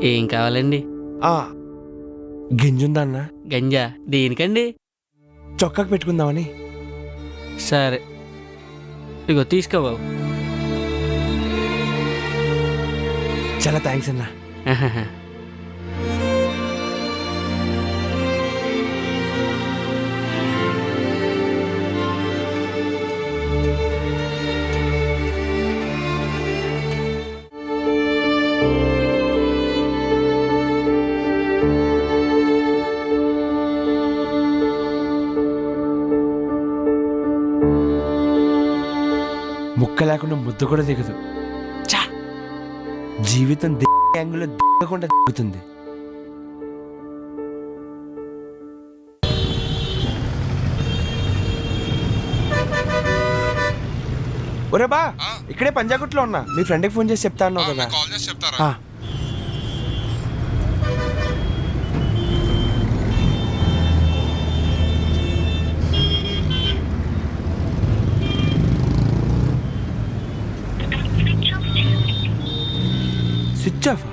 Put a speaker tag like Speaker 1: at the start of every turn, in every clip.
Speaker 1: ఏం కావాలండి?
Speaker 2: గింజుందా అన్న?
Speaker 1: గంజా దేనికండి?
Speaker 2: చొక్కాకు పెట్టుకుందామని.
Speaker 1: సరే ఇగో తీసుకో బాబు.
Speaker 2: చాలా థ్యాంక్స్ అన్న. ముక్క లేకుండా ముద్ద కూడా దిగదు. చా జీవితం యాంగిల్లో దిగకుండా దిగుతుంది. ఒరే బా, ఇక్కడే పంజాగుట్లో ఉన్నా. మీ ఫ్రెండ్కి ఫోన్ చేసి చెప్తా అన్నావు కదా. Switch off.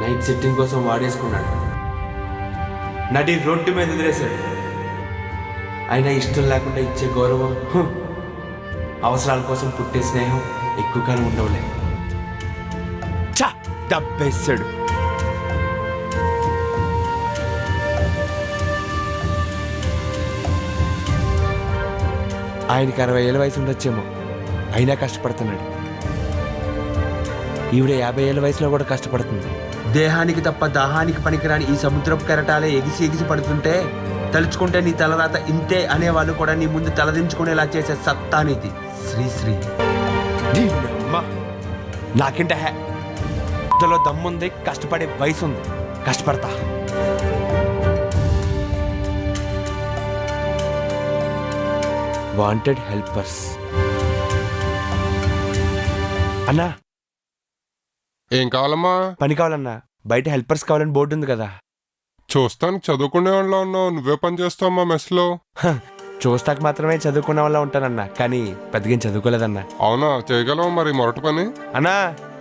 Speaker 2: నైట్ సెట్టింగ్ కోసం వాడేసుకున్నాడు. నడి రోడ్డు మీద వదిలేశాడు. అయినా ఇష్టం లేకుండా ఇచ్చే గౌరవం, అవసరాల కోసం పుట్టే స్నేహం ఎక్కువ కాలం ఉండవులే. చా డబ్బేశాడు. ఆయనకి 60 ఏళ్ళ వయసు ఉండొచ్చేమో, అయినా కష్టపడుతున్నాడు. ఈవిడ 50 ఏళ్ళ వయసులో కూడా కష్టపడుతుంది. దేహానికి తప్ప దాహానికి పనికిరాని ఈ సముద్రపు కెరటాలే ఎగిసి ఎగిసి పడుతుంటే తలుచుకుంటే నీ తలరాత ఇంతే అనేవాళ్ళు కూడా నీ ముందు తలదించుకునేలా చేసే సత్తా నీది. శ్రీశ్రీ నాకింటే ఇందులో దమ్ముంది, కష్టపడే వయసు ఉంది, కష్టపడతా. వాంటెడ్ హెల్పర్స్ అన్నా.
Speaker 3: ఏం కావాలమ్మా?
Speaker 2: పని కావాలన్నా. బయట హెల్పర్స్ కావాలని బోర్డు ఉంది కదా.
Speaker 3: చూస్తాను చదువుకునే వాళ్ళ ఉన్నావు. నువ్వే పని చేస్తావమ్మా మెస్లో?
Speaker 2: చూస్తాక మాత్రమే చదువుకున్న వాళ్ళ ఉంటానన్నా, కానీ పెద్దగా చదువుకోలేదన్నా.
Speaker 3: అవునా, చేయగలవా మరి మొరటి పని?
Speaker 2: అన్నా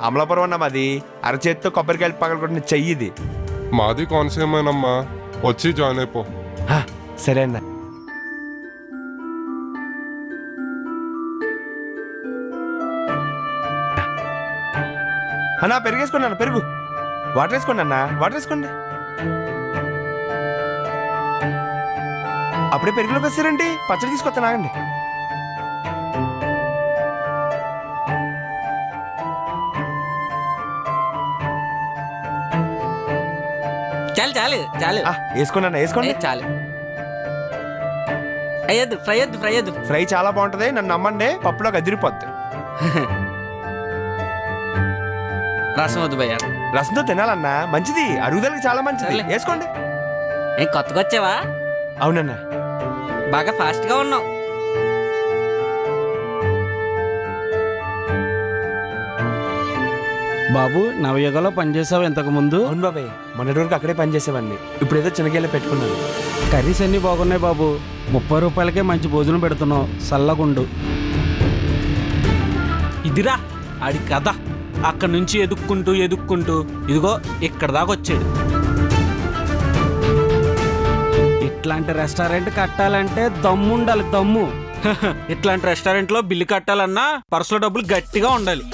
Speaker 2: అమలాపురం అన్నా మాది. అరచేతితో కొబ్బరికాయలు పగలగొట్టిన చెయ్యిది.
Speaker 3: మాది కోనసీమేనమ్మా. వచ్చి జాయిన్ అయిపో.
Speaker 2: సరే అన్నా. అన్నా పెరుగేసుకోండి అన్న, పెరుగు. వాటర్ వేసుకోండి అన్న, వాటర్ వేసుకోండి. అప్పుడే పెరుగులోకి వస్తారండి. పచ్చడి తీసుకొస్తా నాగండి.
Speaker 1: చాలు చాలు చాలు.
Speaker 2: వేసుకోండి అన్న, వేసుకోండి.
Speaker 1: చాలు. అయ్యద్దు ఫ్రై వద్దు, ఫ్రై వద్దు.
Speaker 2: ఫ్రై చాలా బాగుంటది, నన్ను నమ్మండి. పప్పులోకి అదిరిపోద్ది.
Speaker 1: రసం వద్దు భయ్యా.
Speaker 2: రసంతో తినాలన్నా, మంచిది, అరుగుదలకి చాలా మంచిది. వేసుకోండి.
Speaker 1: ఏం కొత్తగా వచ్చావా?
Speaker 2: అవునన్నా.
Speaker 1: బాగా ఫాస్ట్ గా ఉన్నావు.
Speaker 4: బాబు నవయుగలో పనిచేసావు ఇంతకు ముందు?
Speaker 2: అవును బాబాయ్, మొన్నటి వరకు అక్కడే పనిచేసేవాడిని. ఇప్పుడు ఏదో చిన్నగేళ్ళ పెట్టుకున్నాను.
Speaker 4: కర్రీస్ అన్ని బాగున్నాయి బాబు. 30 రూపాయలకే మంచి భోజనం పెడుతున్నావు. సల్లగుండు.
Speaker 5: ఇదిరా ఆడి కథ. అక్కడి నుంచి ఎదుక్కుంటూ ఎదుక్కుంటూ ఇదిగో ఇక్కడ దాకా వచ్చాడు.
Speaker 4: ఇట్లాంటి రెస్టారెంట్ కట్టాలంటే దమ్ముండాలి, దమ్ము.
Speaker 5: ఇట్లాంటి రెస్టారెంట్లో బిల్లు కట్టాలన్నా పర్సులో డబ్బులు గట్టిగా ఉండాలి.